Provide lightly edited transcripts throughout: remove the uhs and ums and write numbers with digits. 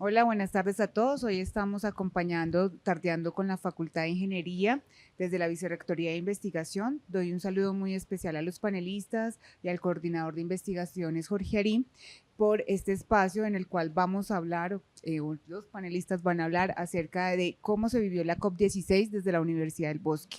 Hola, buenas tardes a todos. Hoy estamos tardeando con la Facultad de Ingeniería desde la Vicerrectoría de Investigación. Doy un saludo muy especial a los panelistas y al coordinador de investigaciones, Jorge Arí, por este espacio en el cual vamos a hablar, los panelistas van a hablar acerca de cómo se vivió la COP16 desde la Universidad del Bosque.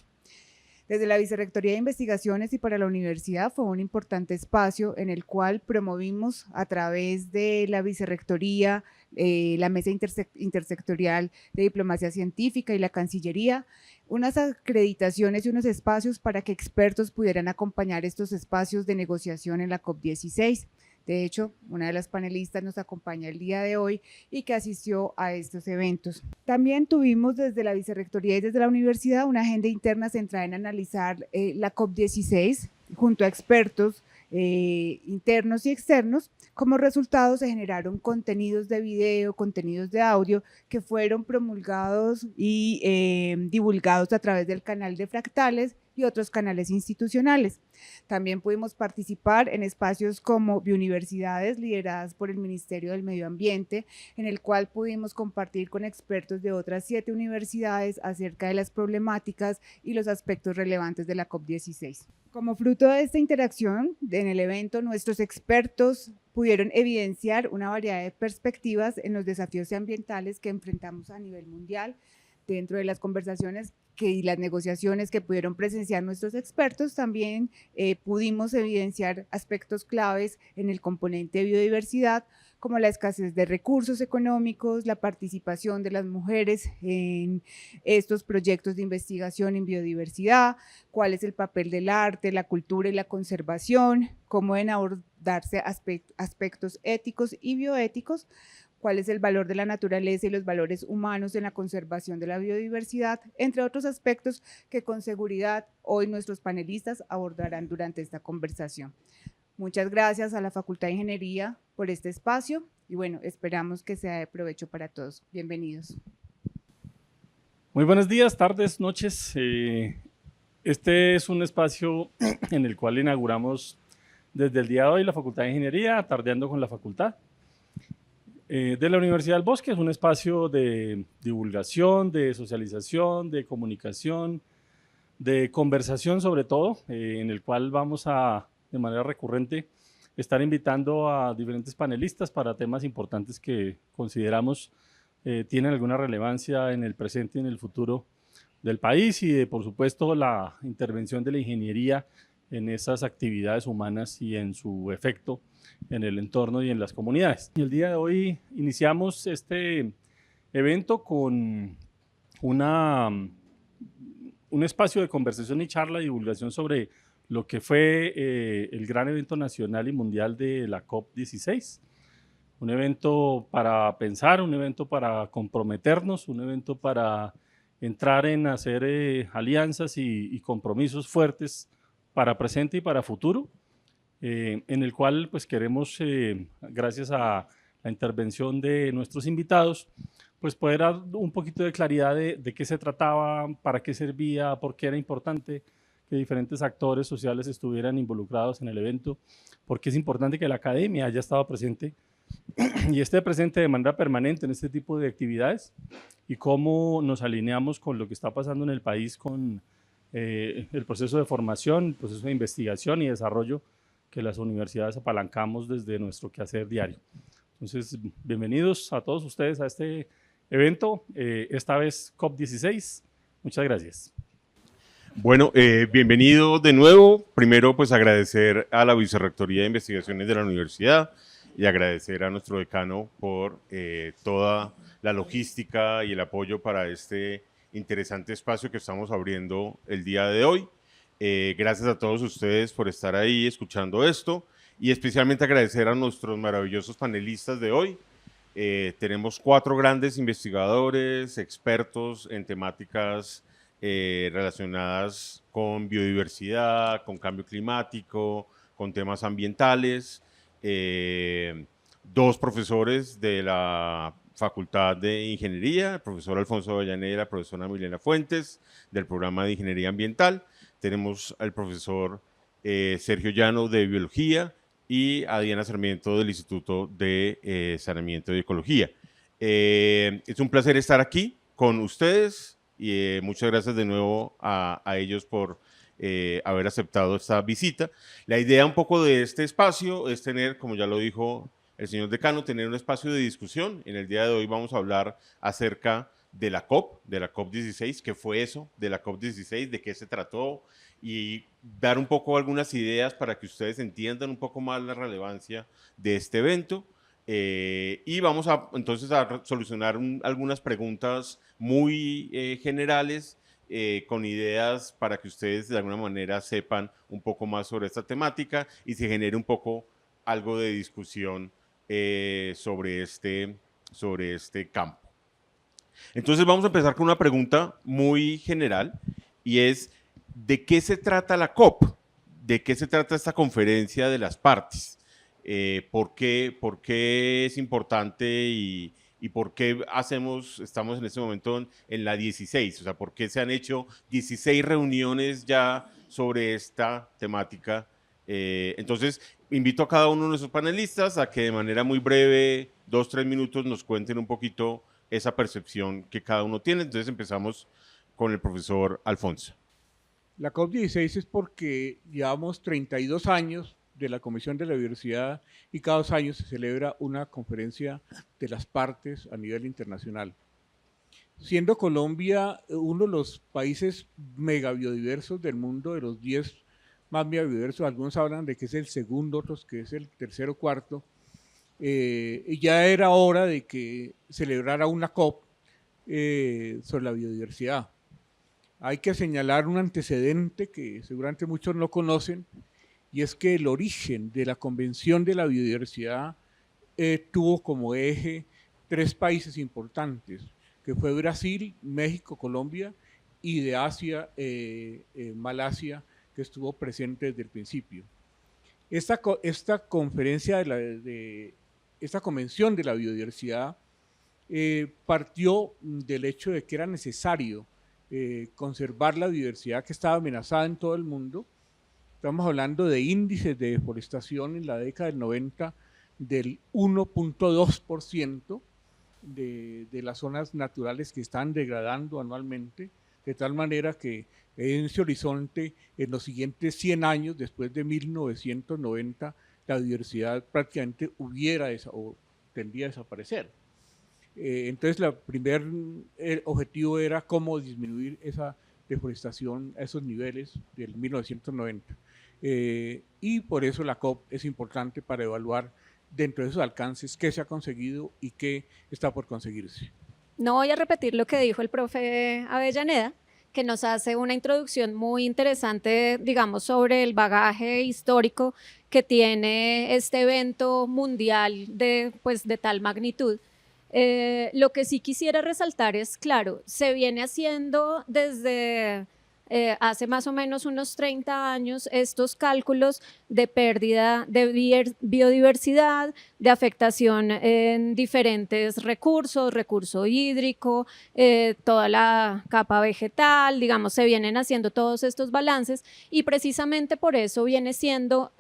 Desde la Vicerrectoría de Investigaciones y para la universidad fue un importante espacio en el cual promovimos a través de la Vicerrectoría, la Mesa Intersectorial de Diplomacia Científica y la Cancillería, unas acreditaciones y unos espacios para que expertos pudieran acompañar estos espacios de negociación en la COP16. De hecho, una de las panelistas nos acompaña el día de hoy y que asistió a estos eventos. También tuvimos desde la Vicerrectoría y desde la universidad una agenda interna centrada en analizar la COP16 junto a expertos internos y externos. Como resultado se generaron contenidos de video, contenidos de audio que fueron promulgados y divulgados a través del canal de Fractales y otros canales institucionales. También pudimos participar en espacios como Biuniversidades, lideradas por el Ministerio del Medio Ambiente, en el cual pudimos compartir con expertos de otras 7 universidades acerca de las problemáticas y los aspectos relevantes de la COP16. Como fruto de esta interacción en el evento, nuestros expertos pudieron evidenciar una variedad de perspectivas en los desafíos ambientales que enfrentamos a nivel mundial. Dentro de las conversaciones y las negociaciones que pudieron presenciar nuestros expertos, también pudimos evidenciar aspectos claves en el componente de biodiversidad, como la escasez de recursos económicos, la participación de las mujeres en estos proyectos de investigación en biodiversidad, cuál es el papel del arte, la cultura y la conservación, cómo deben abordarse aspectos éticos y bioéticos, cuál es el valor de la naturaleza y los valores humanos en la conservación de la biodiversidad, entre otros aspectos que con seguridad hoy nuestros panelistas abordarán durante esta conversación. Muchas gracias a la Facultad de Ingeniería por este espacio y bueno, esperamos que sea de provecho para todos. Bienvenidos. Muy buenos días, tardes, noches. Este es un espacio en el cual inauguramos desde el día de hoy la Facultad de Ingeniería, tardeando con la facultad. De la Universidad del Bosque es un espacio de divulgación, de socialización, de comunicación, de conversación sobre todo, en el cual vamos a, de manera recurrente, estar invitando a diferentes panelistas para temas importantes que consideramos tienen alguna relevancia en el presente y en el futuro del país y por supuesto la intervención de la ingeniería en esas actividades humanas y en su efecto en el entorno y en las comunidades. Y el día de hoy iniciamos este evento con un espacio de conversación y charla y divulgación sobre lo que fue el gran evento nacional y mundial de la COP16. Un evento para pensar, un evento para comprometernos, un evento para entrar en hacer alianzas y compromisos fuertes para presente y para futuro, en el cual pues queremos, gracias a la intervención de nuestros invitados, pues poder dar un poquito de claridad de qué se trataba, para qué servía, por qué era importante que diferentes actores sociales estuvieran involucrados en el evento, porque es importante que la academia haya estado presente y esté presente de manera permanente en este tipo de actividades y cómo nos alineamos con lo que está pasando en el país con el proceso de formación, el proceso de investigación y desarrollo que las universidades apalancamos desde nuestro quehacer diario. Entonces, bienvenidos a todos ustedes a este evento, esta vez COP16. Muchas gracias. Bueno, bienvenido de nuevo. Primero, pues agradecer a la Vicerrectoría de Investigaciones de la Universidad y agradecer a nuestro decano por toda la logística y el apoyo para este interesante espacio que estamos abriendo el día de hoy. Gracias a todos ustedes por estar ahí escuchando esto y especialmente agradecer a nuestros maravillosos panelistas de hoy. Tenemos 4 grandes investigadores, expertos en temáticas relacionadas con biodiversidad, con cambio climático, con temas ambientales, 2 profesores de la Facultad de Ingeniería, el profesor Alfonso Avellaneda, la profesora Milena Fuentes, del programa de Ingeniería Ambiental. Tenemos al profesor Sergio Llano de Biología y a Diana Sarmiento del Instituto de Saneamiento y Ecología. Es un placer estar aquí con ustedes y muchas gracias de nuevo a ellos por haber aceptado esta visita. La idea un poco de este espacio es tener, como ya lo dijo el señor decano, tener un espacio de discusión. En el día de hoy vamos a hablar acerca de la COP16, qué fue eso de la COP16, de qué se trató y dar un poco algunas ideas para que ustedes entiendan un poco más la relevancia de este evento. Y vamos entonces a solucionar algunas preguntas muy generales con ideas para que ustedes de alguna manera sepan un poco más sobre esta temática y se genere un poco algo de discusión sobre este campo. Entonces vamos a empezar con una pregunta muy general y es, ¿de qué se trata la COP? ¿De qué se trata esta conferencia de las partes? ¿Por qué es importante y por qué estamos en este momento en la 16? O sea, ¿por qué se han hecho 16 reuniones ya sobre esta temática? Entonces, invito a cada uno de nuestros panelistas a que de manera muy breve, 2-3 minutos, nos cuenten un poquito esa percepción que cada uno tiene. Entonces empezamos con el profesor Alfonso. La COP16 es porque llevamos 32 años de la Comisión de la Biodiversidad y cada 2 años se celebra una conferencia de las partes a nivel internacional. Siendo Colombia uno de los países megabiodiversos del mundo, de los 10 más megabiodiversos, algunos hablan de que es el segundo, otros que es el tercero o cuarto, ya era hora de que celebrara una COP sobre la biodiversidad. Hay que señalar un antecedente que seguramente muchos no conocen, y es que el origen de la Convención de la Biodiversidad tuvo como eje 3 países importantes, que fue Brasil, México, Colombia, y de Asia, Malasia, que estuvo presente desde el principio. Esta Convención de la Biodiversidad partió del hecho de que era necesario conservar la diversidad que estaba amenazada en todo el mundo. Estamos hablando de índices de deforestación en la década del 90 del 1.2% de las zonas naturales que están degradando anualmente, de tal manera que en ese horizonte, en los siguientes 100 años, después de 1990, la biodiversidad prácticamente tendría a desaparecer. Entonces, el primer objetivo era cómo disminuir esa deforestación a esos niveles del 1990. Y por eso la COP es importante para evaluar dentro de esos alcances qué se ha conseguido y qué está por conseguirse. No voy a repetir lo que dijo el profe Avellaneda, que nos hace una introducción muy interesante, digamos, sobre el bagaje histórico que tiene este evento mundial de tal magnitud. Lo que sí quisiera resaltar es, claro, se viene haciendo desde hace más o menos unos 30 años estos cálculos de pérdida de biodiversidad, de afectación en diferentes recursos, recurso hídrico, toda la capa vegetal, digamos, se vienen haciendo todos estos balances y precisamente por eso viene siendo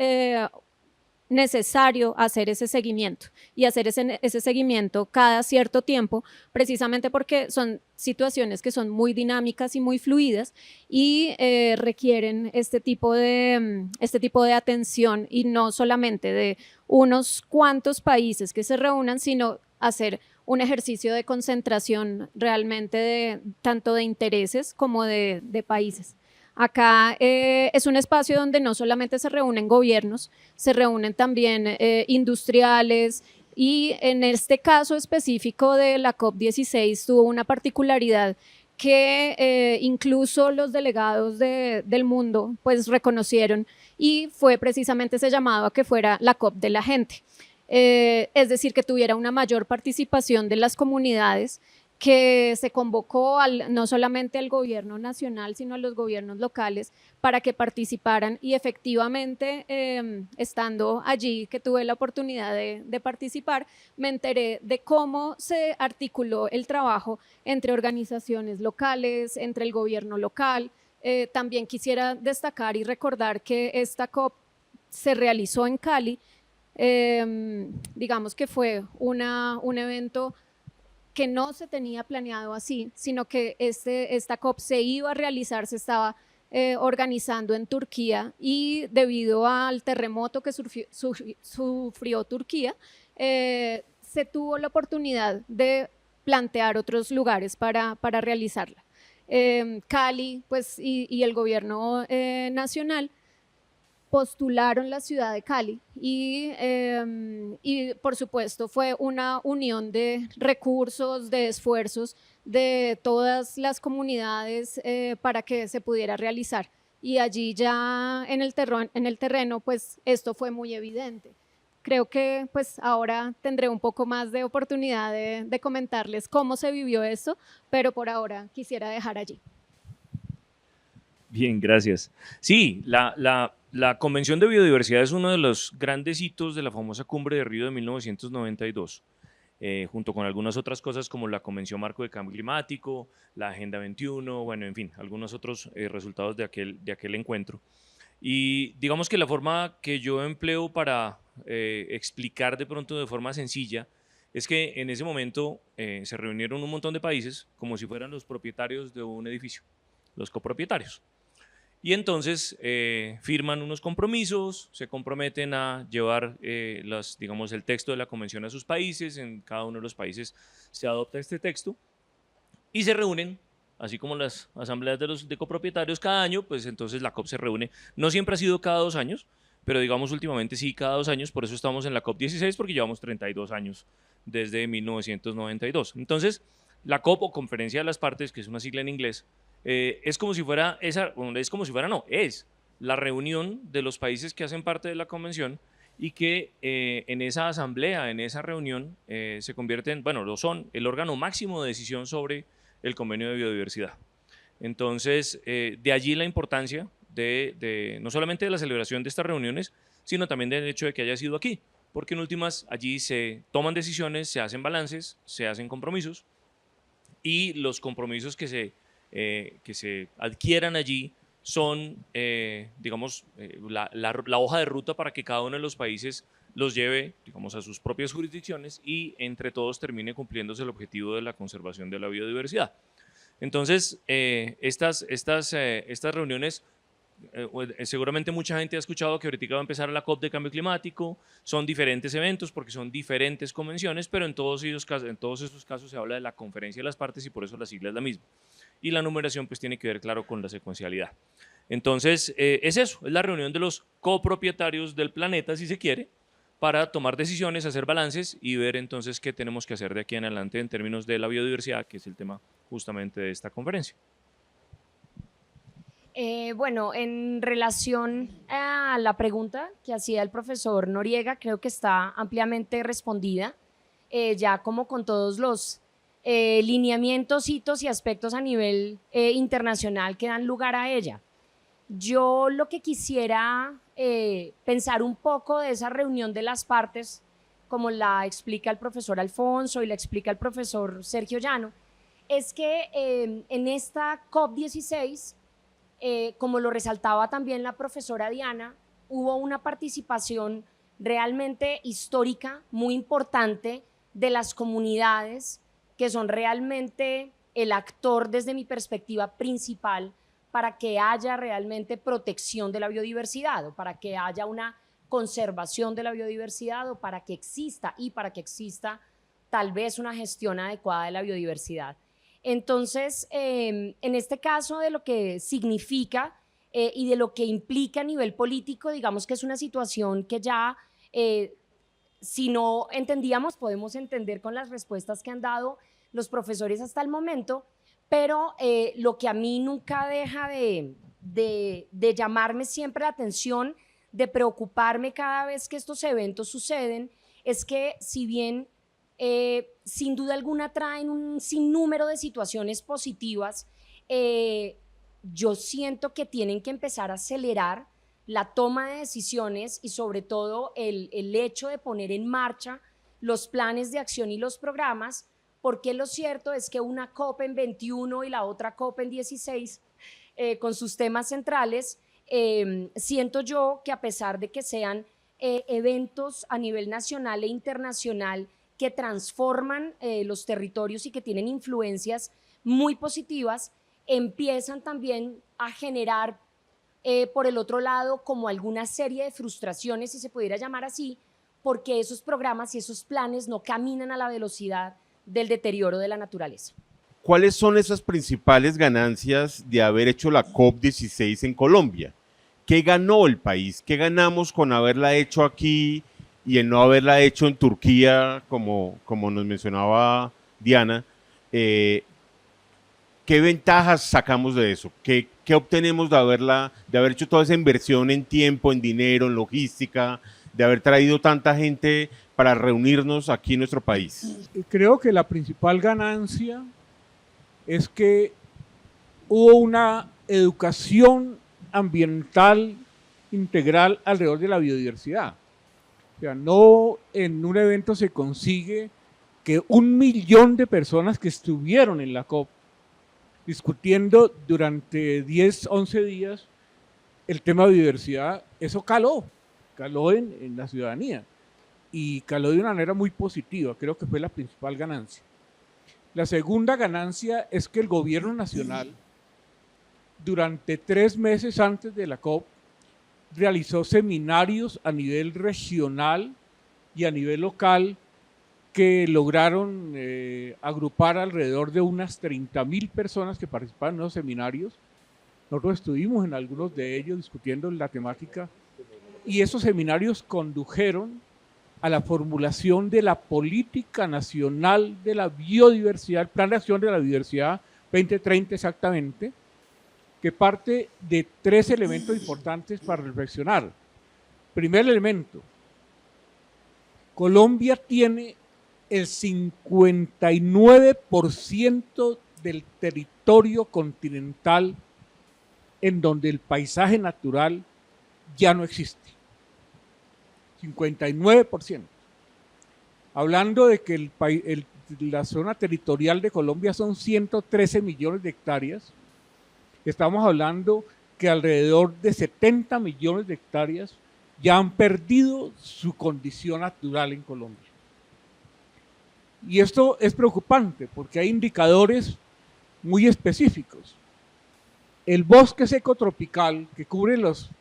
necesario hacer ese seguimiento y hacer ese seguimiento cada cierto tiempo, precisamente porque son situaciones que son muy dinámicas y muy fluidas y requieren este tipo de atención y no solamente de unos cuantos países que se reúnan, sino hacer un ejercicio de concentración realmente tanto de intereses como de países. Acá es un espacio donde no solamente se reúnen gobiernos, se reúnen también industriales y en este caso específico de la COP16 tuvo una particularidad que incluso los delegados del mundo pues reconocieron y fue precisamente ese llamado a que fuera la COP de la gente. Es decir, que tuviera una mayor participación de las comunidades, que se convocó no solamente al gobierno nacional, sino a los gobiernos locales para que participaran y efectivamente, estando allí, que tuve la oportunidad de participar, me enteré de cómo se articuló el trabajo entre organizaciones locales, entre el gobierno local. También quisiera destacar y recordar que esta COP se realizó en Cali, digamos que fue un evento que no se tenía planeado así, sino que esta COP se iba a realizar, se estaba organizando en Turquía, y debido al terremoto que sufrió Turquía, se tuvo la oportunidad de plantear otros lugares para realizarla. Cali, pues, y el gobierno nacional postularon la ciudad de Cali, y por supuesto fue una unión de recursos, de esfuerzos de todas las comunidades para que se pudiera realizar. Y allí ya en el terreno, pues esto fue muy evidente. Creo que pues ahora tendré un poco más de oportunidad de comentarles cómo se vivió esto, pero por ahora quisiera dejar allí. Bien, gracias. Sí, la Convención de Biodiversidad es uno de los grandes hitos de la famosa Cumbre de Río de 1992, junto con algunas otras cosas como la Convención Marco de Cambio Climático, la Agenda 21, bueno, en fin, algunos otros resultados de aquel encuentro. Y digamos que la forma que yo empleo para explicar de pronto de forma sencilla es que en ese momento se reunieron un montón de países como si fueran los propietarios de un edificio, los copropietarios. Y entonces firman unos compromisos, se comprometen a llevar digamos, el texto de la convención a sus países, en cada uno de los países se adopta este texto y se reúnen, así como las asambleas de copropietarios cada año, pues entonces la COP se reúne. No siempre ha sido cada 2 años, pero digamos últimamente sí cada 2 años, por eso estamos en la COP 16, porque llevamos 32 años desde 1992. Entonces, la COP, o Conferencia de las Partes, que es una sigla en inglés, es como si fuera es la reunión de los países que hacen parte de la convención y que en esa asamblea, en esa reunión, se convierten, bueno, lo son, el órgano máximo de decisión sobre el convenio de biodiversidad. Entonces, de allí la importancia no solamente de la celebración de estas reuniones, sino también del hecho de que haya sido aquí, porque en últimas allí se toman decisiones, se hacen balances, se hacen compromisos, y los compromisos que se adquieran allí son, digamos, la hoja de ruta para que cada uno de los países los lleve, digamos, a sus propias jurisdicciones y entre todos termine cumpliéndose el objetivo de la conservación de la biodiversidad. Entonces, estas reuniones, seguramente mucha gente ha escuchado que ahorita va a empezar la COP de cambio climático, son diferentes eventos porque son diferentes convenciones, pero en todos esos casos se habla de la conferencia de las partes y por eso la sigla es la misma. Y la numeración pues tiene que ver, claro, con la secuencialidad. Entonces, es eso, es la reunión de los copropietarios del planeta, si se quiere, para tomar decisiones, hacer balances y ver entonces qué tenemos que hacer de aquí en adelante en términos de la biodiversidad, que es el tema justamente de esta conferencia. Bueno, en relación a la pregunta que hacía el profesor Noriega, creo que está ampliamente respondida, ya como con todos los lineamientos, hitos y aspectos a nivel internacional que dan lugar a ella. Yo lo que quisiera pensar un poco de esa reunión de las partes, como la explica el profesor Alfonso y la explica el profesor Sergio Llano, es que en esta COP16, como lo resaltaba también la profesora Diana, hubo una participación realmente histórica, muy importante, de las comunidades, que son realmente el actor desde mi perspectiva principal para que haya realmente protección de la biodiversidad, o para que haya una conservación de la biodiversidad, o para que exista tal vez una gestión adecuada de la biodiversidad. Entonces, en este caso de lo que significa y de lo que implica a nivel político, digamos que es una situación que ya, si no entendíamos, podemos entender con las respuestas que han dado los profesores hasta el momento, pero lo que a mí nunca deja de llamarme siempre la atención, de preocuparme cada vez que estos eventos suceden, es que si bien sin duda alguna traen un sinnúmero de situaciones positivas, yo siento que tienen que empezar a acelerar la toma de decisiones y sobre todo el hecho de poner en marcha los planes de acción y los programas, porque lo cierto es que una COP en 21 y la otra COP en 16, con sus temas centrales, siento yo que a pesar de que sean eventos a nivel nacional e internacional que transforman los territorios y que tienen influencias muy positivas, empiezan también a generar por el otro lado como alguna serie de frustraciones, si se pudiera llamar así, porque esos programas y esos planes no caminan a la velocidad del deterioro de la naturaleza. ¿Cuáles son esas principales ganancias de haber hecho la COP16 en Colombia? ¿Qué ganó el país? ¿Qué ganamos con haberla hecho aquí y en no haberla hecho en Turquía, como nos mencionaba Diana? ¿Qué ventajas sacamos de eso? ¿Qué obtenemos de haber hecho toda esa inversión en tiempo, en dinero, en logística, de haber traído tanta gente para reunirnos aquí en nuestro país? Creo que la principal ganancia es que hubo una educación ambiental integral alrededor de la biodiversidad. O sea, no en un evento se consigue que 1 millón de personas que estuvieron en la COP discutiendo durante 10, 11 días el tema de biodiversidad, eso caló en la ciudadanía y caló de una manera muy positiva. Creo que fue la principal ganancia. La segunda ganancia es que el gobierno nacional, durante 3 meses antes de la COP, realizó seminarios a nivel regional y a nivel local que lograron agrupar alrededor de unas 30.000 personas que participaron en los seminarios. Nosotros estuvimos en algunos de ellos discutiendo la temática y esos seminarios condujeron a la formulación de la Política Nacional de la Biodiversidad, el Plan de Acción de la Biodiversidad 2030 exactamente, que parte de 3 elementos importantes para reflexionar. Primer elemento, Colombia tiene el 59% del territorio continental en donde el paisaje natural ya no existe. 59%. Hablando de que la zona territorial de Colombia son 113 millones de hectáreas, estamos hablando que alrededor de 70 millones de hectáreas ya han perdido su condición natural en Colombia. Y esto es preocupante porque hay indicadores muy específicos. El bosque seco tropical que cubre los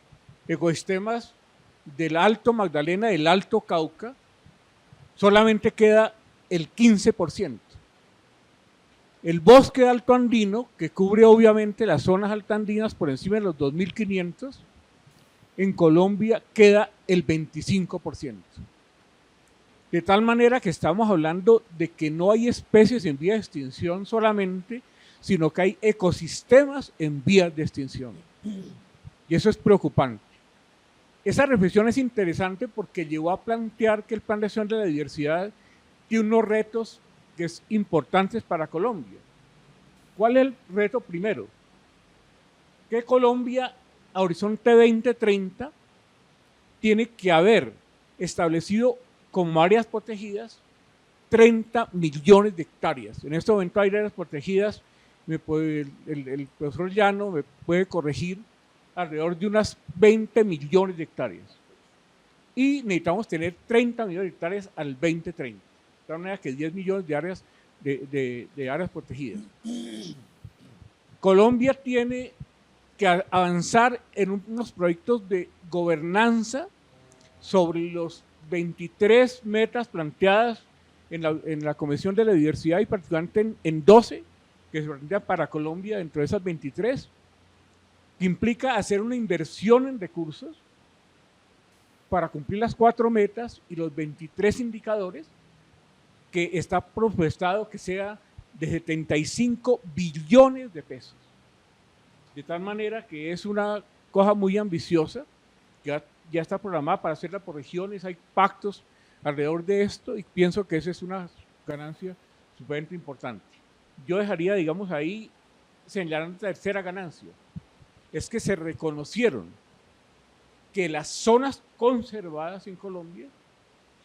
ecosistemas del Alto Magdalena, del Alto Cauca, solamente queda el 15%. El bosque alto andino, que cubre obviamente las zonas altoandinas por encima de los 2.500, en Colombia queda el 25%. De tal manera que estamos hablando de que no hay especies en vía de extinción solamente, sino que hay ecosistemas en vías de extinción. Y eso es preocupante. Esa reflexión es interesante porque llevó a plantear que el Plan de Acción de la Diversidad tiene unos retos que es importantes para Colombia. ¿Cuál es el reto primero? Que Colombia, a Horizonte 2030, tiene que haber establecido como áreas protegidas 30 millones de hectáreas. En este momento hay áreas protegidas, el profesor Llano me puede corregir, alrededor de unas 20 millones de hectáreas. Y necesitamos tener 30 millones de hectáreas al 2030. De tal manera que 10 millones de áreas, de áreas protegidas. Colombia tiene que avanzar en unos proyectos de gobernanza sobre los 23 metas planteadas en la Convención de la Diversidad y particularmente en 12 que se plantean para Colombia dentro de esas 23, que implica hacer una inversión en recursos para cumplir las 4 metas y los 23 indicadores que está propuestado que sea de 75 billones de pesos. De tal manera que es una cosa muy ambiciosa, ya está programada para hacerla por regiones, hay pactos alrededor de esto y pienso que esa es una ganancia sumamente importante. Yo dejaría, digamos, ahí señalar una tercera ganancia, es que se reconocieron que las zonas conservadas en Colombia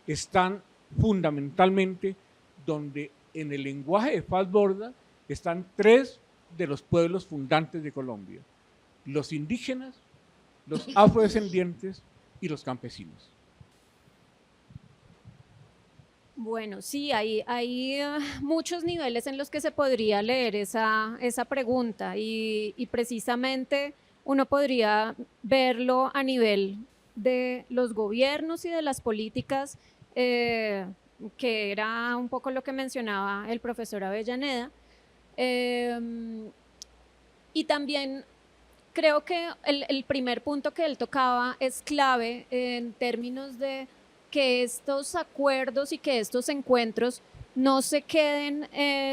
están fundamentalmente donde en el lenguaje de Faz Borda están 3 de los pueblos fundantes de Colombia: los indígenas, los afrodescendientes y los campesinos. Bueno, sí, hay muchos niveles en los que se podría leer esa pregunta y precisamente uno podría verlo a nivel de los gobiernos y de las políticas, que era un poco lo que mencionaba el profesor Avellaneda. Y también creo que el primer punto que él tocaba es clave en términos de que estos acuerdos y que estos encuentros no se queden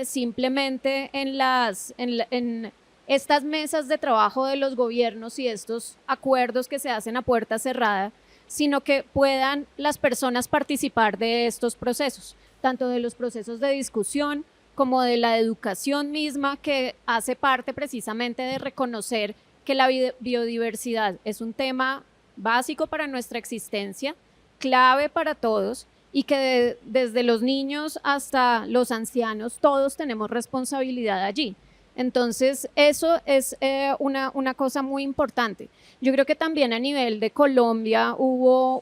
simplemente en estas mesas de trabajo de los gobiernos y estos acuerdos que se hacen a puerta cerrada, sino que puedan las personas participar de estos procesos, tanto de los procesos de discusión como de la educación misma, que hace parte precisamente de reconocer que la biodiversidad es un tema básico para nuestra existencia, clave para todos, y que desde los niños hasta los ancianos todos tenemos responsabilidad allí. Entonces, eso es una cosa muy importante. Yo creo que también a nivel de Colombia hubo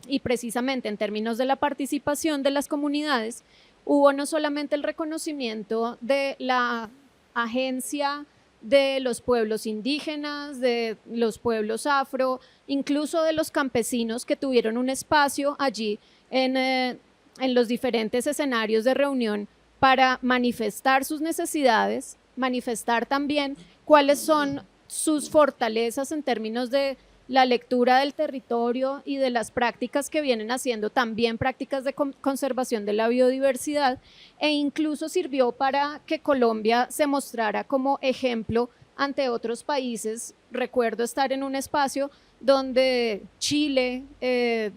y precisamente en términos de la participación de las comunidades, hubo no solamente el reconocimiento de la agencia de los pueblos indígenas, de los pueblos afro, incluso de los campesinos que tuvieron un espacio allí en los diferentes escenarios de reunión para manifestar sus necesidades, manifestar también cuáles son sus fortalezas en términos de la lectura del territorio y de las prácticas que vienen haciendo, también prácticas de conservación de la biodiversidad, e incluso sirvió para que Colombia se mostrara como ejemplo ante otros países. Recuerdo estar en un espacio donde Chile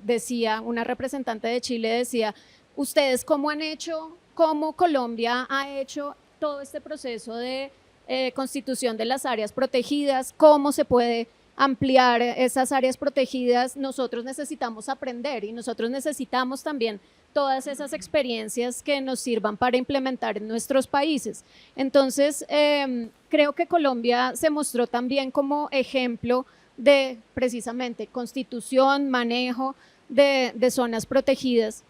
decía, una representante de Chile decía, ¿ustedes cómo han hecho, cómo Colombia ha hecho todo este proceso de constitución de las áreas protegidas? ¿Cómo se puede ampliar esas áreas protegidas? Nosotros necesitamos aprender y nosotros necesitamos también todas esas experiencias que nos sirvan para implementar en nuestros países. Entonces, creo que Colombia se mostró también como ejemplo de precisamente constitución, manejo de zonas protegidas,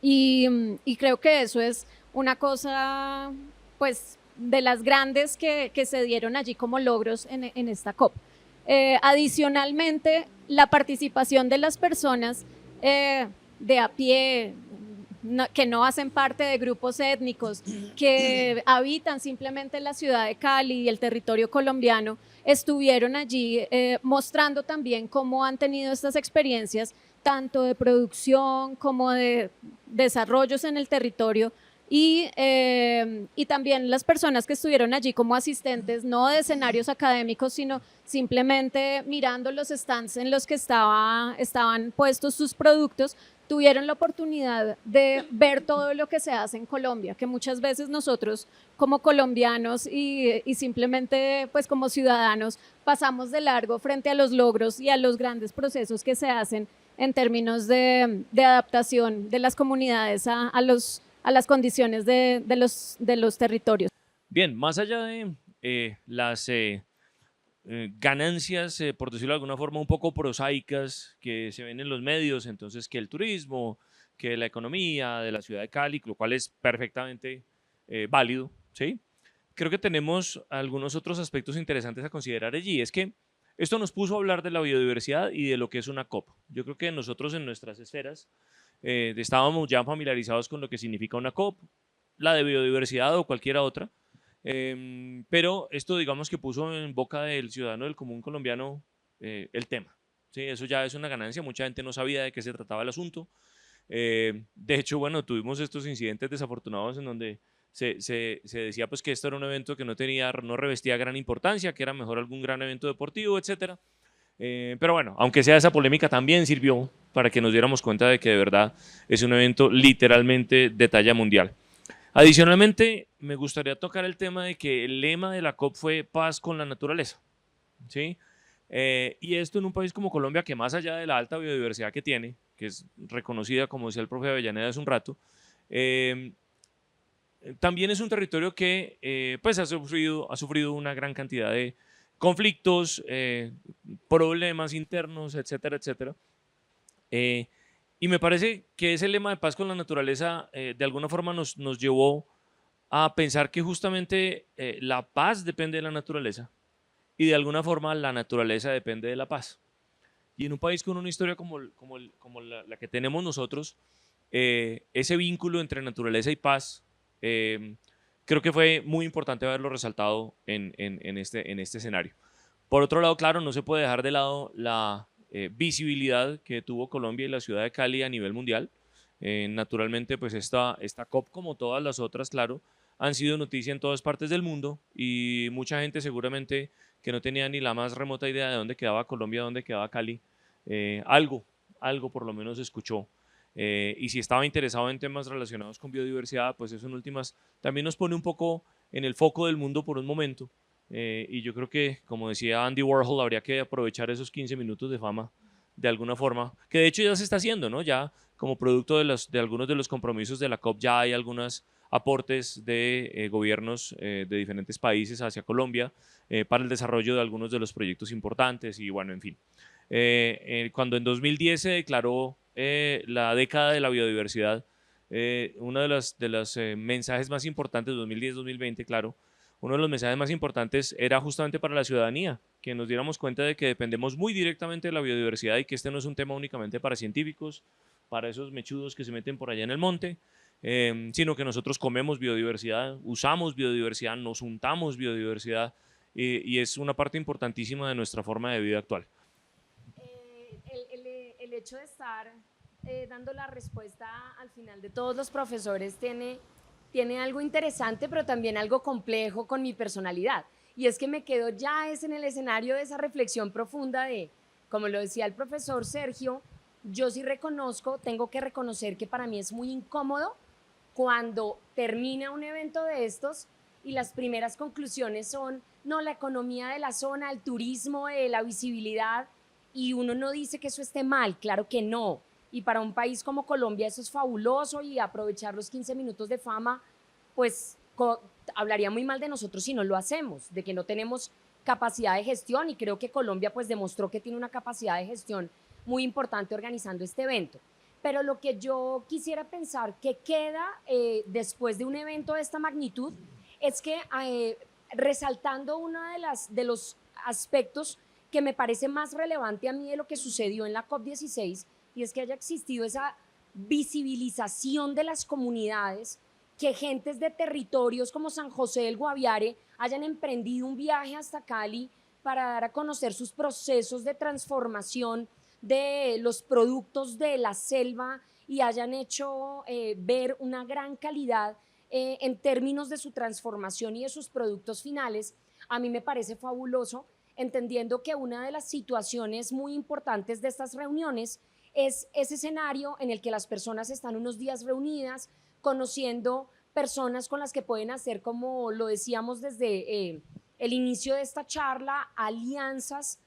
y creo que eso es una cosa, pues, de las grandes que se dieron allí como logros en esta COP. Adicionalmente, la participación de las personas de a pie, que no hacen parte de grupos étnicos, que habitan simplemente la ciudad de Cali y el territorio colombiano, estuvieron allí mostrando también cómo han tenido estas experiencias, tanto de producción como de desarrollos en el territorio. Y también las personas que estuvieron allí como asistentes, no de escenarios académicos, sino simplemente mirando los stands en los que estaban puestos sus productos, tuvieron la oportunidad de ver todo lo que se hace en Colombia, que muchas veces nosotros como colombianos y simplemente pues como ciudadanos pasamos de largo frente a los logros y a los grandes procesos que se hacen en términos de adaptación de las comunidades a las condiciones de los territorios. Bien, más allá de las ganancias, por decirlo de alguna forma, un poco prosaicas que se ven en los medios, entonces que el turismo, que la economía de la ciudad de Cali, lo cual es perfectamente válido, ¿sí? Creo que tenemos algunos otros aspectos interesantes a considerar allí. Es que esto nos puso a hablar de la biodiversidad y de lo que es una COP. Yo creo que nosotros en nuestras esferas estábamos ya familiarizados con lo que significa una COP, la de biodiversidad o cualquiera otra, pero esto digamos que puso en boca del ciudadano del común colombiano el tema, ¿sí? Eso ya es una ganancia, mucha gente no sabía de qué se trataba el asunto. De hecho, bueno, tuvimos estos incidentes desafortunados en donde se decía pues que esto era un evento que no revestía gran importancia, que era mejor algún gran evento deportivo, etcétera. Pero bueno, aunque sea esa polémica también sirvió para que nos diéramos cuenta de que de verdad es un evento literalmente de talla mundial. Adicionalmente, me gustaría tocar el tema de que el lema de la COP fue paz con la naturaleza, ¿sí? Y esto en un país como Colombia, que más allá de la alta biodiversidad que tiene, que es reconocida, como decía el profe Avellaneda hace un rato, también es un territorio que pues ha sufrido una gran cantidad de conflictos, problemas internos, etcétera, etcétera. Y me parece que ese lema de paz con la naturaleza de alguna forma nos llevó a pensar que justamente la paz depende de la naturaleza y de alguna forma la naturaleza depende de la paz. Y en un país con una historia como la que tenemos nosotros, ese vínculo entre naturaleza y paz, creo que fue muy importante haberlo resaltado en este escenario. Por otro lado, claro, no se puede dejar de lado la visibilidad que tuvo Colombia y la ciudad de Cali a nivel mundial. Naturalmente, pues esta COP, como todas las otras, claro, han sido noticia en todas partes del mundo y mucha gente seguramente que no tenía ni la más remota idea de dónde quedaba Colombia, dónde quedaba Cali, algo por lo menos escuchó. Y si estaba interesado en temas relacionados con biodiversidad, pues eso en últimas también nos pone un poco en el foco del mundo por un momento. Y yo creo que, como decía Andy Warhol, habría que aprovechar esos 15 minutos de fama de alguna forma, que de hecho ya se está haciendo, ¿no? Ya como producto de algunos de los compromisos de la COP ya hay algunos aportes de gobiernos de diferentes países hacia Colombia para el desarrollo de algunos de los proyectos importantes y bueno, en fin. Cuando en 2010 se declaró la década de la biodiversidad, uno de los mensajes más importantes, 2010-2020, claro, uno de los mensajes más importantes era justamente para la ciudadanía, que nos diéramos cuenta de que dependemos muy directamente de la biodiversidad y que este no es un tema únicamente para científicos, para esos mechudos que se meten por allá en el monte, sino que nosotros comemos biodiversidad, usamos biodiversidad, nos untamos biodiversidad y es una parte importantísima de nuestra forma de vida actual. El hecho de estar dando la respuesta al final de todos los profesores tiene algo interesante, pero también algo complejo con mi personalidad. Y es que me quedo ya en el escenario de esa reflexión profunda de, como lo decía el profesor Sergio, yo sí tengo que reconocer que para mí es muy incómodo cuando termina un evento de estos y las primeras conclusiones son, no, la economía de la zona, el turismo, la visibilidad, y uno no dice que eso esté mal, claro que no. Y para un país como Colombia eso es fabuloso y aprovechar los 15 minutos de fama, pues hablaría muy mal de nosotros si no lo hacemos, de que no tenemos capacidad de gestión y creo que Colombia pues demostró que tiene una capacidad de gestión muy importante organizando este evento. Pero lo que yo quisiera pensar que queda después de un evento de esta magnitud es que resaltando uno de los aspectos que me parece más relevante a mí de lo que sucedió en la COP16 y es que haya existido esa visibilización de las comunidades, que gentes de territorios como San José del Guaviare hayan emprendido un viaje hasta Cali para dar a conocer sus procesos de transformación de los productos de la selva y hayan hecho ver una gran calidad en términos de su transformación y de sus productos finales, a mí me parece fabuloso, entendiendo que una de las situaciones muy importantes de estas reuniones es ese escenario en el que las personas están unos días reunidas, conociendo personas con las que pueden hacer, como lo decíamos desde el inicio de esta charla, alianzas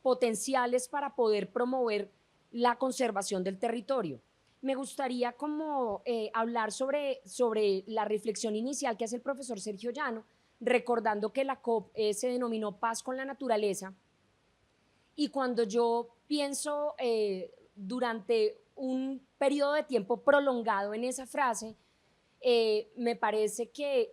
potenciales para poder promover la conservación del territorio. Me gustaría como hablar sobre la reflexión inicial que hace el profesor Sergio Llano, recordando que la COP se denominó Paz con la Naturaleza. Y cuando yo pienso durante un periodo de tiempo prolongado en esa frase, me parece que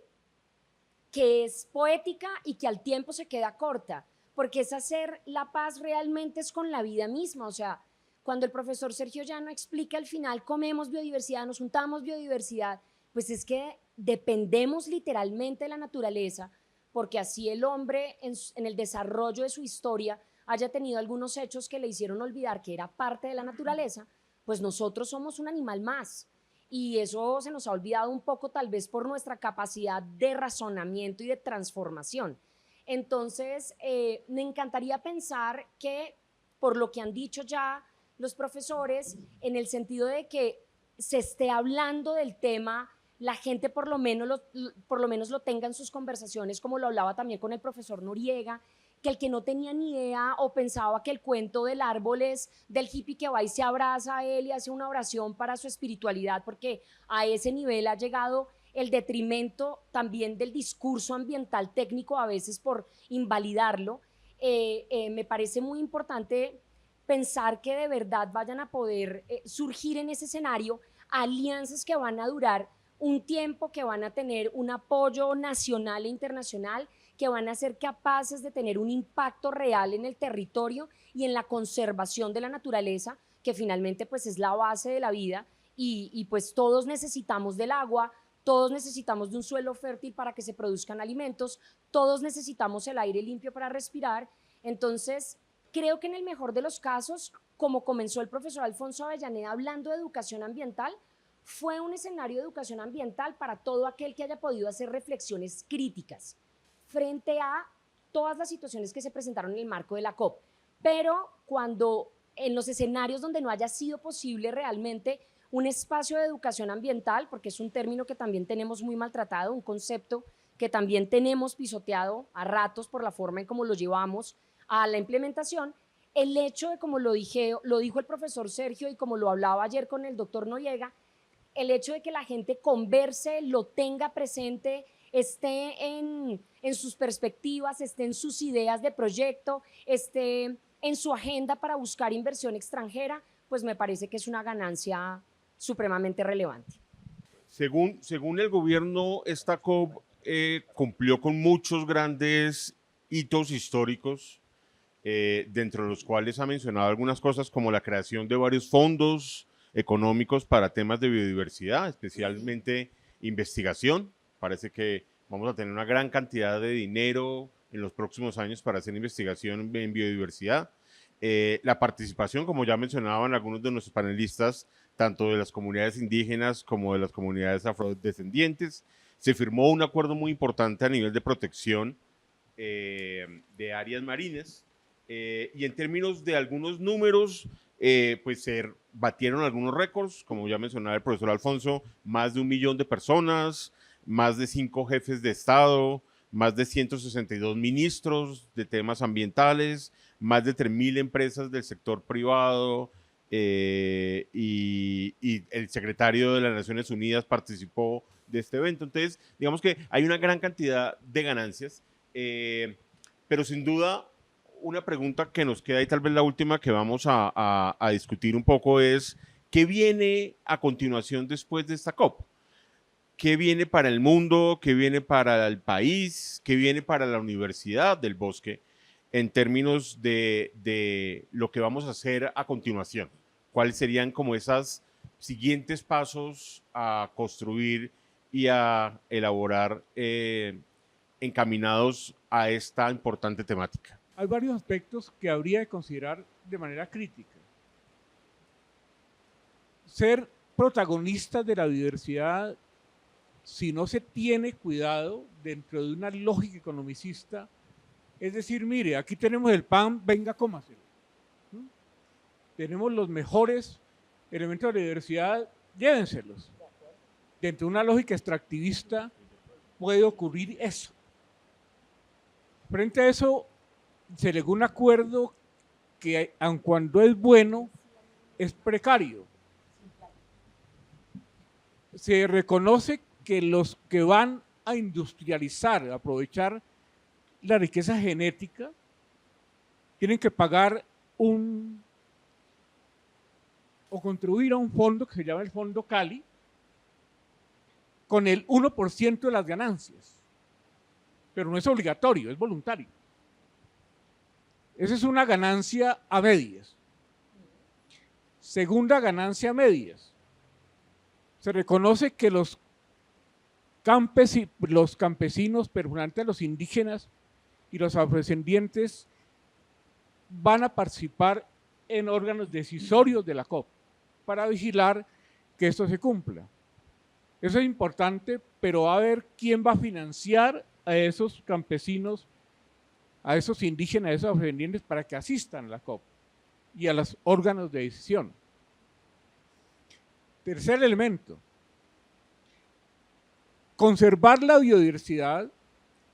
es poética y que al tiempo se queda corta, porque es hacer la paz realmente es con la vida misma. O sea, cuando el profesor Sergio Llano explica al final, comemos biodiversidad, nos juntamos biodiversidad, pues es que dependemos literalmente de la naturaleza, porque así el hombre en el desarrollo de su historia haya tenido algunos hechos que le hicieron olvidar que era parte de la naturaleza, pues nosotros somos un animal más. Y eso se nos ha olvidado un poco tal vez por nuestra capacidad de razonamiento y de transformación. Entonces, me encantaría pensar que, por lo que han dicho ya los profesores, en el sentido de que se esté hablando del tema, la gente por lo menos lo tenga en sus conversaciones, como lo hablaba también con el profesor Noriega, que el que no tenía ni idea o pensaba que el cuento del árbol es del hippie que va y se abraza a él y hace una oración para su espiritualidad, porque a ese nivel ha llegado el detrimento también del discurso ambiental técnico, a veces por invalidarlo. Me parece muy importante pensar que de verdad vayan a poder surgir en ese escenario alianzas que van a durar un tiempo, que van a tener un apoyo nacional e internacional, que van a ser capaces de tener un impacto real en el territorio y en la conservación de la naturaleza, que finalmente pues es la base de la vida y pues todos necesitamos del agua, todos necesitamos de un suelo fértil para que se produzcan alimentos, todos necesitamos el aire limpio para respirar. Entonces, creo que en el mejor de los casos, como comenzó el profesor Alfonso Avellaneda hablando de educación ambiental, fue un escenario de educación ambiental para todo aquel que haya podido hacer reflexiones críticas frente a todas las situaciones que se presentaron en el marco de la COP. Pero cuando en los escenarios donde no haya sido posible realmente un espacio de educación ambiental, porque es un término que también tenemos muy maltratado, un concepto que también tenemos pisoteado a ratos por la forma en cómo lo llevamos a la implementación, el hecho de, como lo dijo el profesor Sergio y como lo hablaba ayer con el doctor Noriega, el hecho de que la gente converse, lo tenga presente, esté en sus perspectivas, esté en sus ideas de proyecto, esté en su agenda para buscar inversión extranjera, pues me parece que es una ganancia supremamente relevante. Según el gobierno, esta COP cumplió con muchos grandes hitos históricos, dentro de los cuales ha mencionado algunas cosas como la creación de varios fondos económicos para temas de biodiversidad, especialmente investigación. Parece que vamos a tener una gran cantidad de dinero en los próximos años para hacer investigación en biodiversidad. La participación, como ya mencionaban algunos de nuestros panelistas, tanto de las comunidades indígenas como de las comunidades afrodescendientes. Se firmó un acuerdo muy importante a nivel de protección de áreas marinas, y en términos de algunos números, pues se batieron algunos récords, como ya mencionaba el profesor Alfonso, más de 1 millón de personas, más de 5 jefes de Estado, más de 162 ministros de temas ambientales, más de 3.000 empresas del sector privado, y el secretario de las Naciones Unidas participó de este evento. Entonces, digamos que hay una gran cantidad de ganancias, pero sin duda una pregunta que nos queda y tal vez la última que vamos a discutir un poco es ¿qué viene a continuación después de esta COP? ¿Qué viene para el mundo? ¿Qué viene para el país? ¿Qué viene para la Universidad del Bosque en términos de lo que vamos a hacer a continuación? ¿Cuáles serían como esos siguientes pasos a construir y a elaborar encaminados a esta importante temática? Hay varios aspectos que habría de considerar de manera crítica. Ser protagonistas de la biodiversidad, si no se tiene cuidado dentro de una lógica economicista, es decir, mire, aquí tenemos el pan, venga, cómaselo. Tenemos los mejores elementos de la biodiversidad, llévenselos. Dentro de una lógica extractivista puede ocurrir eso. Frente a eso, se llegó a un acuerdo que, aun cuando es bueno, es precario. Se reconoce que los que van a industrializar, a aprovechar la riqueza genética, tienen que pagar o contribuir a un fondo que se llama el Fondo Cali, con el 1% de las ganancias. Pero no es obligatorio, es voluntario. Esa es una ganancia a medias. Segunda ganancia a medias. Se reconoce que los campesinos permanentes, los indígenas y los afrodescendientes van a participar en órganos decisorios de la COP para vigilar que esto se cumpla. Eso es importante, pero va a ver quién va a financiar a esos campesinos, a esos indígenas, a esos afrodescendientes para que asistan a la COP y a los órganos de decisión. Tercer elemento. Conservar la biodiversidad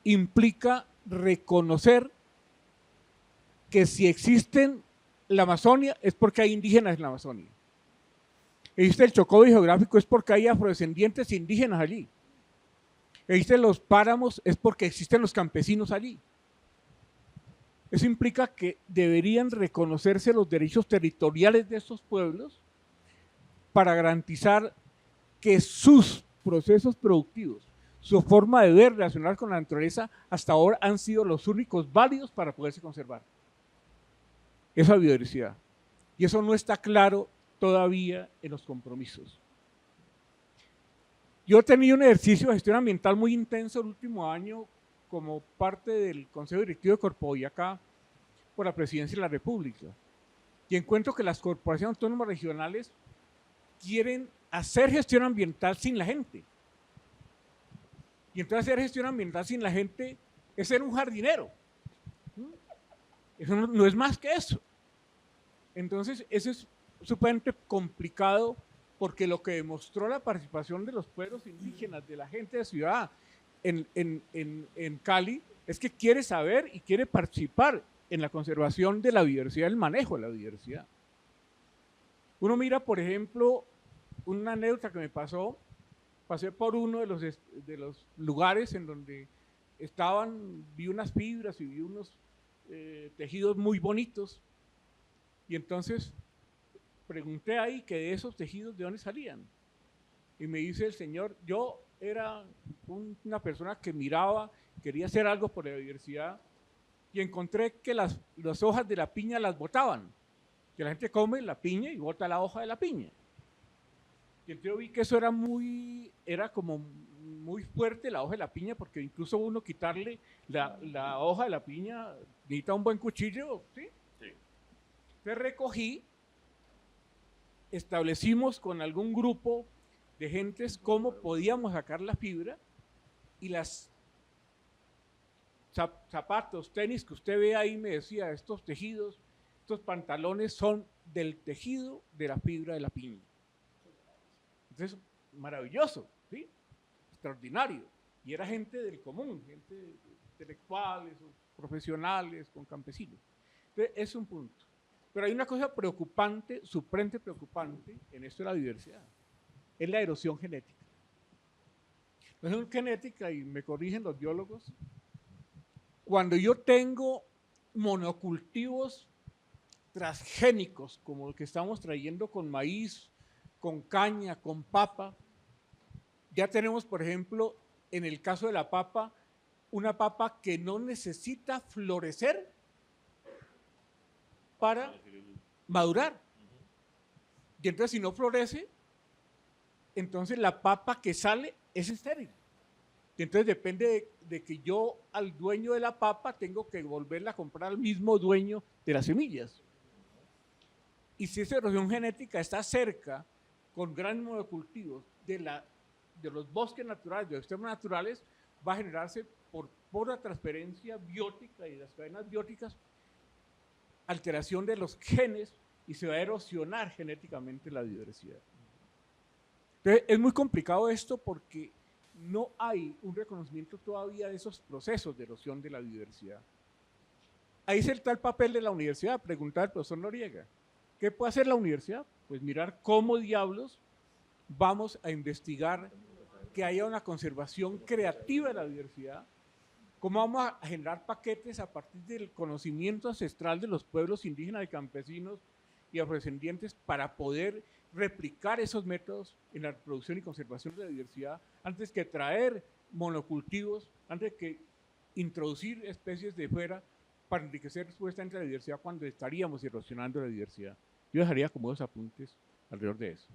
implica reconocer que si existen la Amazonia es porque hay indígenas en la Amazonia. Existe el Chocó geográfico es porque hay afrodescendientes indígenas allí. Existen los páramos es porque existen los campesinos allí. Eso implica que deberían reconocerse los derechos territoriales de estos pueblos para garantizar que sus procesos productivos, su forma de ver, relacionar con la naturaleza, hasta ahora han sido los únicos válidos para poderse conservar esa biodiversidad. Y eso no está claro todavía en los compromisos. Yo he tenido un ejercicio de gestión ambiental muy intenso el último año como parte del Consejo Directivo de Corpoboyacá por la Presidencia de la República. Y encuentro que las corporaciones autónomas regionales quieren hacer gestión ambiental sin la gente. Y entonces hacer gestión ambiental sin la gente es ser un jardinero. Eso no es más que eso. Entonces, eso es sumamente complicado porque lo que demostró la participación de los pueblos indígenas, de la gente de ciudad en Cali, es que quiere saber y quiere participar en la conservación de la biodiversidad, el manejo de la biodiversidad. Uno mira, por ejemplo, una anécdota que me pasó, pasé por uno de los lugares en donde vi unas fibras y vi unos tejidos muy bonitos, y entonces pregunté ahí que de esos tejidos de dónde salían, y me dice el señor, yo era una persona que miraba, quería hacer algo por la biodiversidad, y encontré que las hojas de la piña las botaban, que la gente come la piña y bota la hoja de la piña. Y entonces yo vi que eso era como muy fuerte, la hoja de la piña, porque incluso uno quitarle la hoja de la piña necesita un buen cuchillo, ¿sí? Sí. Entonces recogí, establecimos con algún grupo de gentes cómo podíamos sacar la fibra, y las zapatos, tenis que usted ve ahí, me decía, estos tejidos, estos pantalones son del tejido de la fibra de la piña. Entonces, maravilloso, ¿sí? Extraordinario. Y era gente del común, gente intelectuales, profesionales, con campesinos. Entonces, es un punto. Pero hay una cosa preocupante, supremamente preocupante en esto de la biodiversidad. Es la erosión genética. La erosión genética, y me corrigen los biólogos, cuando yo tengo monocultivos transgénicos, como el que estamos trayendo con maíz, con caña, con papa, ya tenemos, por ejemplo, en el caso de la papa, una papa que no necesita florecer para madurar. Y entonces, si no florece, entonces la papa que sale es estéril. Y entonces depende de que yo al dueño de la papa tengo que volverla a comprar al mismo dueño de las semillas. Y si esa erosión genética está cerca, con grandes monocultivos de los bosques naturales, de los sistemas naturales, va a generarse por la transferencia biótica y las cadenas bióticas, alteración de los genes, y se va a erosionar genéticamente la biodiversidad. Entonces, es muy complicado esto porque no hay un reconocimiento todavía de esos procesos de erosión de la biodiversidad. Ahí está el papel de la universidad, preguntar al profesor Noriega. ¿Qué puede hacer la universidad? Pues mirar cómo diablos vamos a investigar que haya una conservación creativa de la biodiversidad, cómo vamos a generar paquetes a partir del conocimiento ancestral de los pueblos indígenas y campesinos y afrodescendientes para poder replicar esos métodos en la producción y conservación de la biodiversidad, antes que traer monocultivos, antes que introducir especies de fuera para enriquecer supuestamente la diversidad cuando estaríamos erosionando la diversidad. Yo dejaría como dos apuntes alrededor de eso.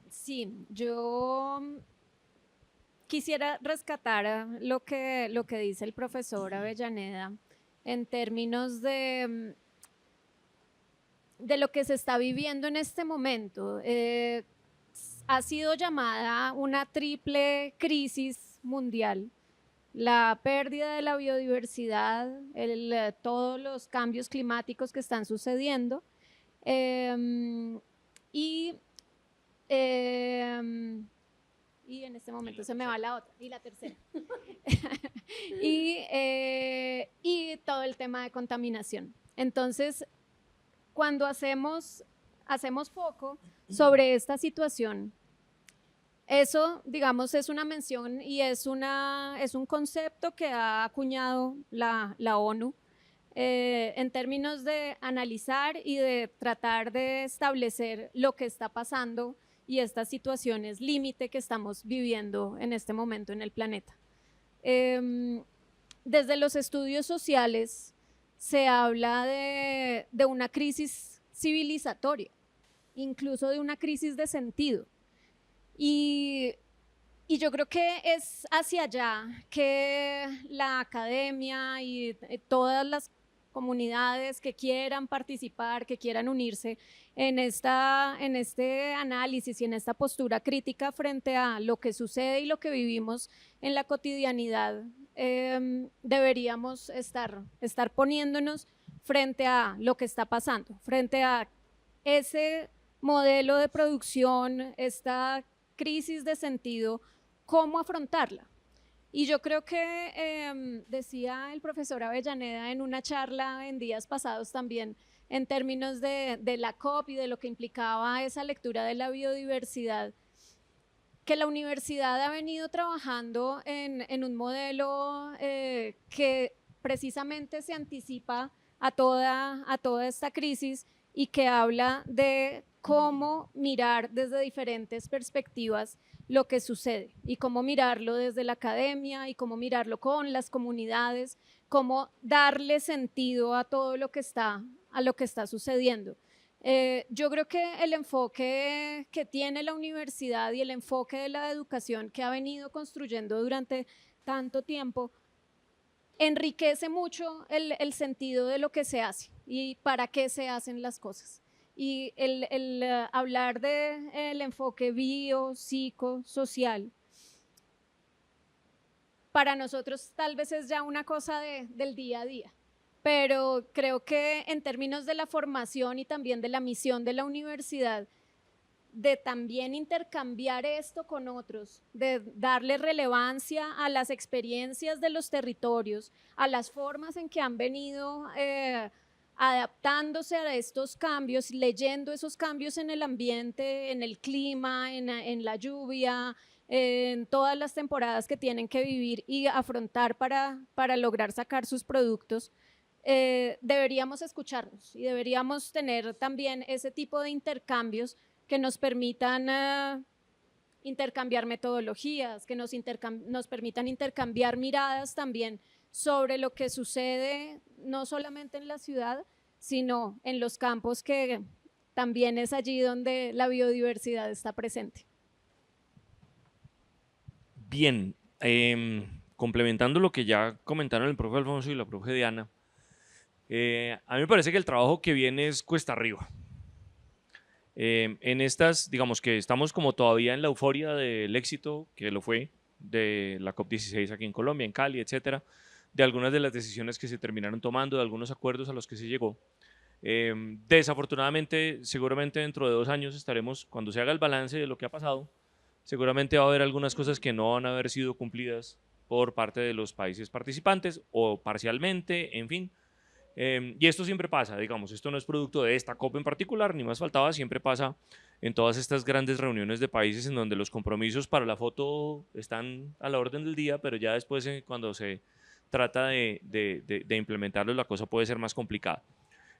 Sí, yo quisiera rescatar lo que dice el profesor Avellaneda en términos de lo que se está viviendo en este momento. Ha sido llamada una triple crisis mundial: la pérdida de la biodiversidad, todos los cambios climáticos que están sucediendo, y en este momento se me va la otra, y la tercera, y todo el tema de contaminación. Entonces, cuando hacemos foco sobre esta situación, Eso, digamos, es una mención y es un concepto que ha acuñado la ONU en términos de analizar y de tratar de establecer lo que está pasando y estas situaciones límite que estamos viviendo en este momento en el planeta. Desde los estudios sociales se habla de una crisis civilizatoria, incluso de una crisis de sentido. Y yo creo que es hacia allá que la academia y todas las comunidades que quieran participar, que quieran unirse en este análisis y en esta postura crítica frente a lo que sucede y lo que vivimos en la cotidianidad, deberíamos estar poniéndonos frente a lo que está pasando, frente a ese modelo de producción, esta crisis de sentido, cómo afrontarla. Y yo creo que decía el profesor Avellaneda en una charla en días pasados también, en términos de la COP y de lo que implicaba esa lectura de la biodiversidad, que la universidad ha venido trabajando en un modelo que precisamente se anticipa a toda esta crisis y que habla de cómo mirar desde diferentes perspectivas lo que sucede y cómo mirarlo desde la academia y cómo mirarlo con las comunidades, cómo darle sentido a todo lo que está sucediendo. Yo creo que el enfoque que tiene la universidad y el enfoque de la educación que ha venido construyendo durante tanto tiempo enriquece mucho el sentido de lo que se hace y para qué se hacen las cosas. Y el hablar del enfoque bio, psico, social, para nosotros tal vez es ya una cosa del día a día, pero creo que en términos de la formación y también de la misión de la universidad, de también intercambiar esto con otros, de darle relevancia a las experiencias de los territorios, a las formas en que han venido adaptándose a estos cambios, leyendo esos cambios en el ambiente, en el clima, en la lluvia, en todas las temporadas que tienen que vivir y afrontar para lograr sacar sus productos. Deberíamos escucharnos y deberíamos tener también ese tipo de intercambios que nos permitan intercambiar metodologías, que nos permitan intercambiar miradas también sobre lo que sucede no solamente en la ciudad, sino en los campos, que también es allí donde la biodiversidad está presente. Bien, complementando lo que ya comentaron el profe Alfonso y la profe Diana, a mí me parece que el trabajo que viene es cuesta arriba. En estas, digamos que estamos como todavía en la euforia del éxito, que lo fue, de la COP16 aquí en Colombia, en Cali, etcétera, de algunas de las decisiones que se terminaron tomando, de algunos acuerdos a los que se llegó. Desafortunadamente, seguramente dentro de 2 años estaremos, cuando se haga el balance de lo que ha pasado, seguramente va a haber algunas cosas que no van a haber sido cumplidas por parte de los países participantes o parcialmente, en fin. Y esto siempre pasa, digamos, esto no es producto de esta COP en particular, ni más faltaba, siempre pasa en todas estas grandes reuniones de países en donde los compromisos para la foto están a la orden del día, pero ya después cuando se trata de implementarlos la cosa puede ser más complicada.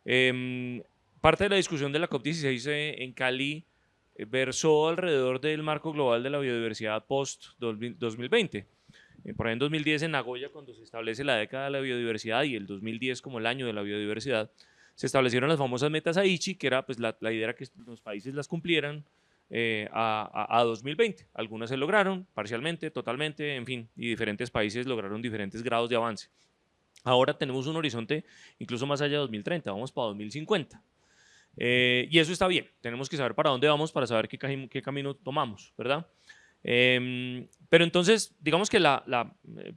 Parte de la discusión de la COP16 en Cali versó alrededor del marco global de la biodiversidad post-2020. Por ahí en 2010 en Nagoya, cuando se establece la década de la biodiversidad y el 2010 como el año de la biodiversidad, se establecieron las famosas metas Aichi, que era pues la idea era que los países las cumplieran a 2020. Algunas se lograron parcialmente, totalmente, en fin, y diferentes países lograron diferentes grados de avance. Ahora tenemos un horizonte incluso más allá de 2030, vamos para 2050. Y eso está bien, tenemos que saber para dónde vamos para saber qué camino tomamos, ¿verdad? Pero entonces, digamos que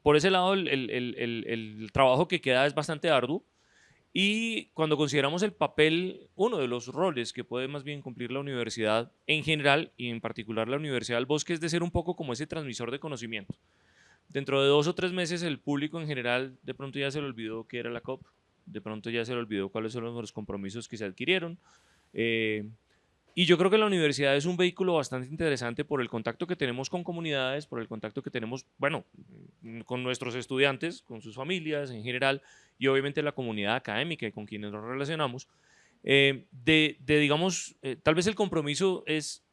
por ese lado el trabajo que queda es bastante arduo, y cuando consideramos el papel, uno de los roles que puede más bien cumplir la universidad en general y en particular la Universidad del Bosque es de ser un poco como ese transmisor de conocimiento. Dentro de 2 o 3 meses el público en general de pronto ya se le olvidó qué era la COP, de pronto ya se le olvidó cuáles son los compromisos que se adquirieron. Y yo creo que la universidad es un vehículo bastante interesante por el contacto que tenemos con comunidades, por el contacto que tenemos, bueno, con nuestros estudiantes, con sus familias en general, y obviamente la comunidad académica y con quienes nos relacionamos. Digamos, tal vez el compromiso es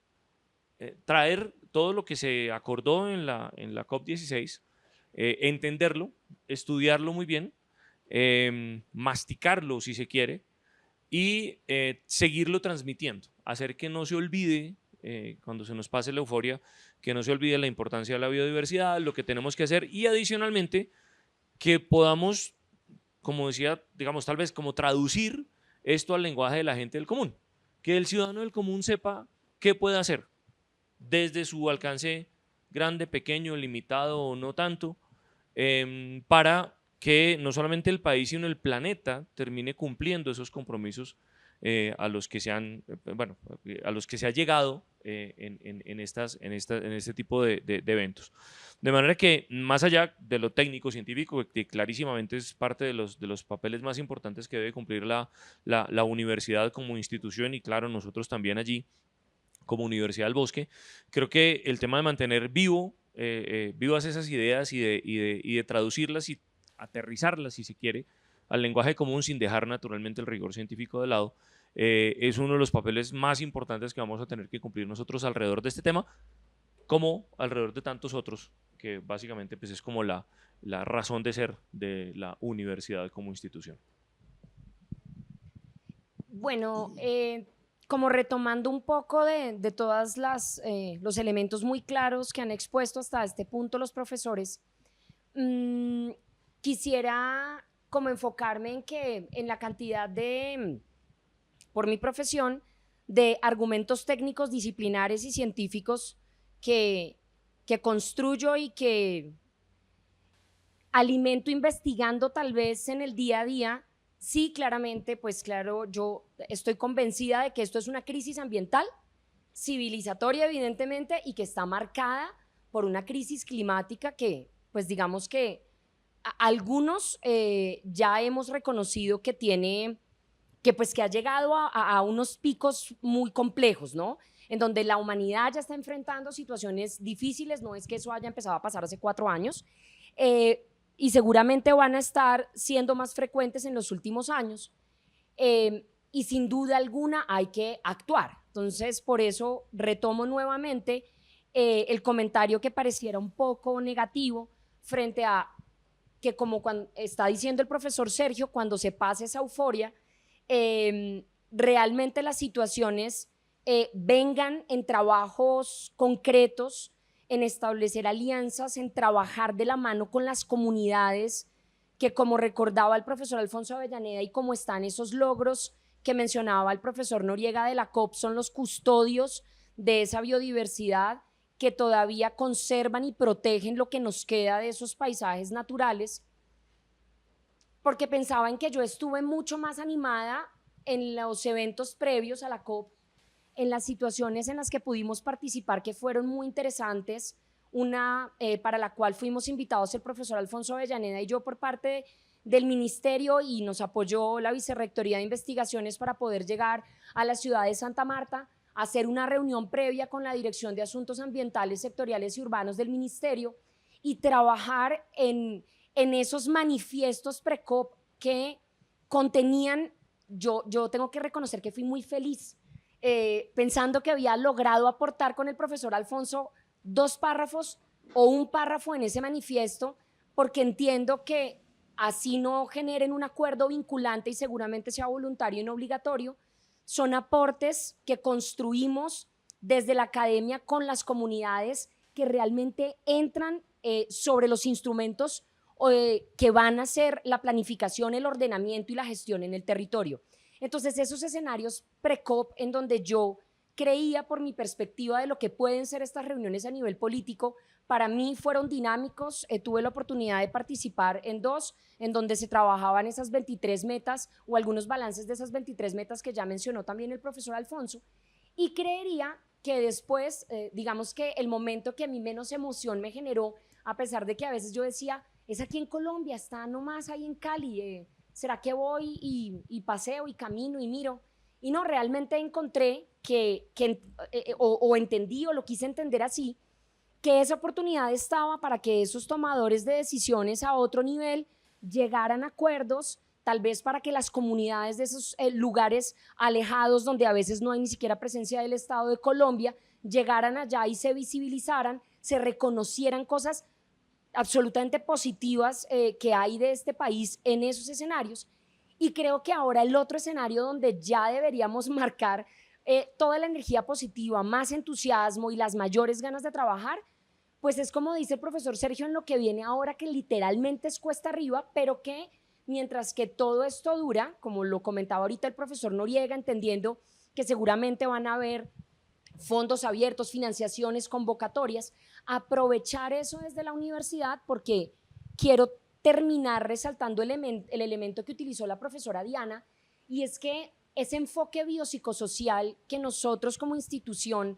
traer todo lo que se acordó en la COP16, entenderlo, estudiarlo muy bien, masticarlo si se quiere, y seguirlo transmitiendo, hacer que no se olvide, cuando se nos pase la euforia, que no se olvide la importancia de la biodiversidad, lo que tenemos que hacer, y adicionalmente que podamos, como decía, digamos, tal vez como traducir esto al lenguaje de la gente del común, que el ciudadano del común sepa qué puede hacer desde su alcance grande, pequeño, limitado o no tanto, para que no solamente el país, sino el planeta termine cumpliendo esos compromisos a los que se han, bueno, a los que se ha llegado en este tipo de eventos. De manera que, más allá de lo técnico científico, que clarísimamente es parte de los papeles más importantes que debe cumplir la universidad como institución, y claro, nosotros también allí como Universidad del Bosque, creo que el tema de mantener vivas esas ideas y de traducirlas y aterrizarlas, si se quiere, al lenguaje común sin dejar naturalmente el rigor científico de lado, es uno de los papeles más importantes que vamos a tener que cumplir nosotros alrededor de este tema, como alrededor de tantos otros, que básicamente pues, es como la razón de ser de la universidad como institución. Bueno, como retomando un poco de todos los elementos muy claros que han expuesto hasta este punto los profesores, quisiera como enfocarme en la cantidad por mi profesión, de argumentos técnicos, disciplinares y científicos que construyo y que alimento investigando tal vez en el día a día. Sí, claramente, pues claro, yo estoy convencida de que esto es una crisis ambiental, civilizatoria evidentemente, y que está marcada por una crisis climática que, pues digamos que algunos ya hemos reconocido que tiene, que ha llegado a unos picos muy complejos, ¿no? En donde la humanidad ya está enfrentando situaciones difíciles, no es que eso haya empezado a pasar hace 4 años, y seguramente van a estar siendo más frecuentes en los últimos años, y sin duda alguna hay que actuar. Entonces, por eso retomo nuevamente el comentario que pareciera un poco negativo frente a que, como cuando está diciendo el profesor Sergio, cuando se pase esa euforia, realmente las situaciones vengan en trabajos concretos, en establecer alianzas, en trabajar de la mano con las comunidades, que como recordaba el profesor Alfonso Avellaneda y como están esos logros que mencionaba el profesor Noriega de la COP, son los custodios de esa biodiversidad que todavía conservan y protegen lo que nos queda de esos paisajes naturales, porque pensaba en que yo estuve mucho más animada en los eventos previos a la COP, en las situaciones en las que pudimos participar, que fueron muy interesantes, una para la cual fuimos invitados el profesor Alfonso Avellaneda y yo por parte del ministerio, y nos apoyó la Vicerrectoría de Investigaciones para poder llegar a la ciudad de Santa Marta, a hacer una reunión previa con la Dirección de Asuntos Ambientales, Sectoriales y Urbanos del ministerio, y trabajar en esos manifiestos pre-COP que contenían, yo tengo que reconocer que fui muy feliz, pensando que había logrado aportar con el profesor Alfonso 2 párrafos o un párrafo en ese manifiesto, porque entiendo que así no generen un acuerdo vinculante y seguramente sea voluntario y no obligatorio, son aportes que construimos desde la academia con las comunidades, que realmente entran sobre los instrumentos que van a ser la planificación, el ordenamiento y la gestión en el territorio. Entonces, esos escenarios pre-COP, en donde yo creía, por mi perspectiva de lo que pueden ser estas reuniones a nivel político, para mí fueron dinámicos. Tuve la oportunidad de participar en 2, en donde se trabajaban esas 23 metas o algunos balances de esas 23 metas que ya mencionó también el profesor Alfonso, y creería que después, digamos que el momento que a mí menos emoción me generó, a pesar de que a veces yo decía, es aquí en Colombia, está nomás ahí en Cali, ¿será que voy y paseo y camino y miro? Y no, realmente encontré o entendí o lo quise entender así, que esa oportunidad estaba para que esos tomadores de decisiones a otro nivel llegaran a acuerdos, tal vez para que las comunidades de esos lugares alejados donde a veces no hay ni siquiera presencia del Estado de Colombia, llegaran allá y se visibilizaran, se reconocieran cosas absolutamente positivas que hay de este país en esos escenarios. Y creo que ahora el otro escenario donde ya deberíamos marcar toda la energía positiva, más entusiasmo y las mayores ganas de trabajar, pues es como dice el profesor Sergio en lo que viene ahora, que literalmente es cuesta arriba, pero que mientras que todo esto dura, como lo comentaba ahorita el profesor Noriega, entendiendo que seguramente van a haber fondos abiertos, financiaciones, convocatorias, aprovechar eso desde la universidad, porque quiero terminar resaltando el elemento que utilizó la profesora Diana, y es que ese enfoque biopsicosocial que nosotros como institución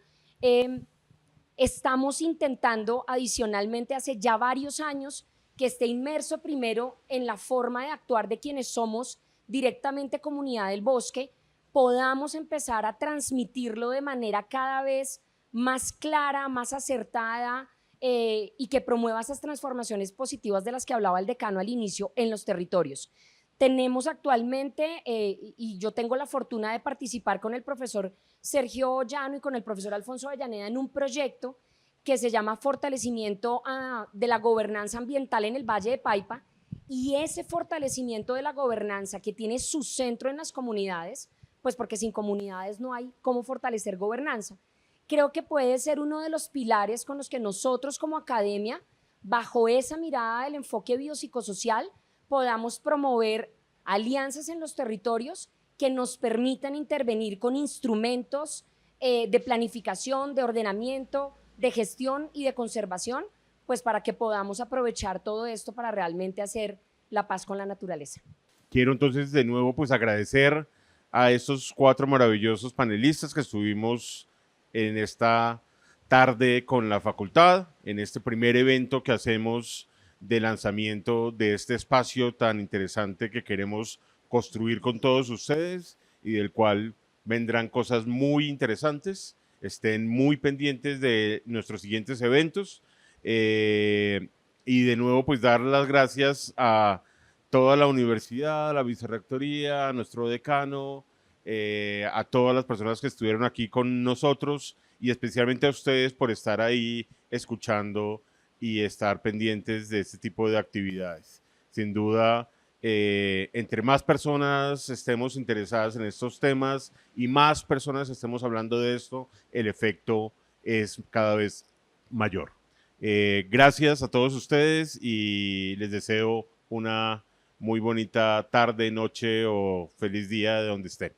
estamos intentando adicionalmente hace ya varios años, que esté inmerso primero en la forma de actuar de quienes somos directamente comunidad del bosque, podamos empezar a transmitirlo de manera cada vez más clara, más acertada y que promueva esas transformaciones positivas de las que hablaba el decano al inicio en los territorios. Tenemos actualmente, y yo tengo la fortuna de participar con el profesor Sergio Llano y con el profesor Alfonso Avellaneda en un proyecto que se llama Fortalecimiento de la Gobernanza Ambiental en el Valle de Paipa, y ese fortalecimiento de la gobernanza que tiene su centro en las comunidades, pues porque sin comunidades no hay cómo fortalecer gobernanza, creo que puede ser uno de los pilares con los que nosotros como academia, bajo esa mirada del enfoque biopsicosocial, podamos promover alianzas en los territorios que nos permitan intervenir con instrumentos de planificación, de ordenamiento, de gestión y de conservación, pues para que podamos aprovechar todo esto para realmente hacer la paz con la naturaleza. Quiero entonces de nuevo pues agradecer a estos 4 maravillosos panelistas que estuvimos en esta tarde con la facultad, en este primer evento que hacemos de lanzamiento de este espacio tan interesante que queremos construir con todos ustedes y del cual vendrán cosas muy interesantes. Estén muy pendientes de nuestros siguientes eventos y de nuevo pues dar las gracias a toda la universidad, a la vicerrectoría, a nuestro decano, a todas las personas que estuvieron aquí con nosotros y especialmente a ustedes por estar ahí escuchando y estar pendientes de este tipo de actividades. Sin duda, entre más personas estemos interesadas en estos temas y más personas estemos hablando de esto, el efecto es cada vez mayor. Gracias a todos ustedes y les deseo una muy bonita tarde, noche o feliz día de donde estén.